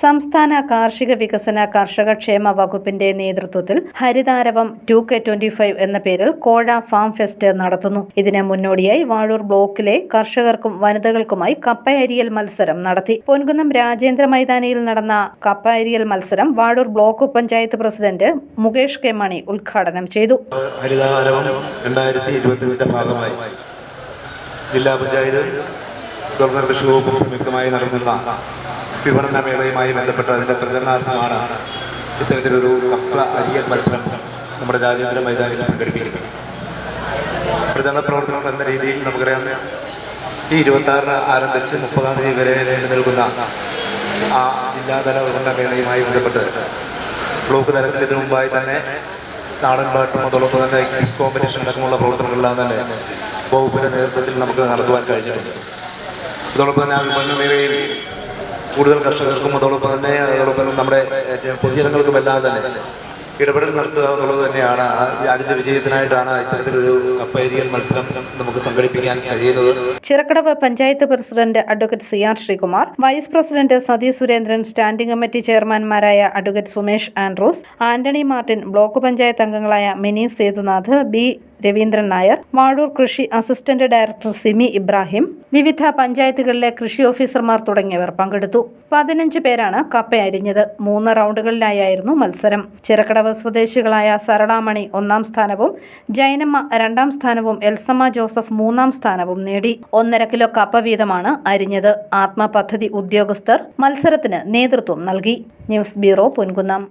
സംസ്ഥാന കാർഷിക വികസന കർഷകക്ഷേമ വകുപ്പിന്റെ നേതൃത്വത്തിൽ ഹരിതാരവം 2K25 എന്ന പേരിൽ കോഴ ഫാം ഫെസ്റ്റ് നടത്തുന്നു. ഇതിന് മുന്നോടിയായി വാഴൂർ ബ്ലോക്കിലെ കർഷകർക്കും വനിതകൾക്കുമായി കപ്പയരിയൽ മത്സരം നടത്തി. പൊൻകുന്നം രാജേന്ദ്ര മൈതാനിയിൽ നടന്ന കപ്പയരിയൽ മത്സരം Vazhoor block panchayat president Mukesh K Mani ഉദ്ഘാടനം ചെയ്തു. ഹരിതാരവം 2025 ഭാഗമായി ജില്ലാ പഞ്ചായത്ത് ഗവർണർ കൃഷി വകുപ്പും സംയുക്തമായി നടത്തുന്ന വിപണന മേളയുമായി ബന്ധപ്പെട്ട അതിൻ്റെ പ്രചരണാർത്ഥമാണ് ഇത്തരത്തിലൊരു കപ്പ അരിയൽ മത്സരം നമ്മുടെ രാജേന്ദ്ര മൈതാനിയിൽ സംഘടിപ്പിക്കുന്നത്. പ്രചരണ പ്രവർത്തനം എന്ന രീതിയിൽ നമുക്കറിയാം, ഈ 26-ന് ആരംഭിച്ച് 30-ാം തീയതി വരെ നിലനിൽക്കുന്ന ആ ജില്ലാതല വിപണന മേളയുമായി ബന്ധപ്പെട്ട് ബ്ലോക്ക് തലത്തിൽ ഇതിനു മുമ്പായി തന്നെ നാടൻ പാട്ടും അതോടൊപ്പം തന്നെ ക്വിസ് കോമ്പറ്റീഷൻ അടക്കമുള്ള പ്രവർത്തനങ്ങളെല്ലാം തന്നെ വകുപ്പിൻ്റെ നേതൃത്വത്തിൽ നമുക്ക് നടത്തുവാൻ കഴിഞ്ഞിട്ടുണ്ട്. അതോടൊപ്പം തന്നെ ആ വിപണന മേളയിൽ കൂടുതൽ കർഷകർക്കും അതോടൊപ്പം നമ്മുടെ പൊതുജനങ്ങൾക്കും എല്ലാം തന്നെ ഇടപെടൽ നടത്തുക എന്നുള്ളത് തന്നെയാണ്. അതിന്റെ വിജയത്തിനായിട്ടാണ് ഇത്തരത്തിലൊരു കപ്പയരിയൽ മത്സരം നമുക്ക് സംഘടിപ്പിക്കാൻ കഴിയുന്നത്. Chirakkadavu panchayat president advocate CR Sreekumar, vice president Sathi Surendran, standing committee ചെയർമാൻമാരായ advocate Sumesh Andrews, Antony Martin, block panchayat അംഗങ്ങളായ മിനി സേതുനാഥ്, B രവീന്ദ്രൻ നായർ, വാഴൂർ കൃഷി അസിസ്റ്റന്റ് ഡയറക്ടർ സിമി ഇബ്രാഹിം, വിവിധ പഞ്ചായത്തുകളിലെ കൃഷി ഓഫീസർമാർ തുടങ്ങിയവർ പങ്കെടുത്തു. 15 പേരാണ് കപ്പ അരിഞ്ഞത്. 3 റൗണ്ടുകളിലായിരുന്നു മത്സരം. ചിറക്കടവ് സ്വദേശികളായ സരളാമണി 1-ാം സ്ഥാനവും ജൈനമ്മ 2-ാം സ്ഥാനവും എൽസമ്മ ജോസഫ് 3-ാം സ്ഥാനവും നേടി. 1.5 കിലോ കപ്പ വീതമാണ് അരിഞ്ഞത്. ആത്മ പദ്ധതി ഉദ്യോഗസ്ഥർ മത്സരത്തിന് നേതൃത്വം നൽകി. News bureau, Ponkunnam.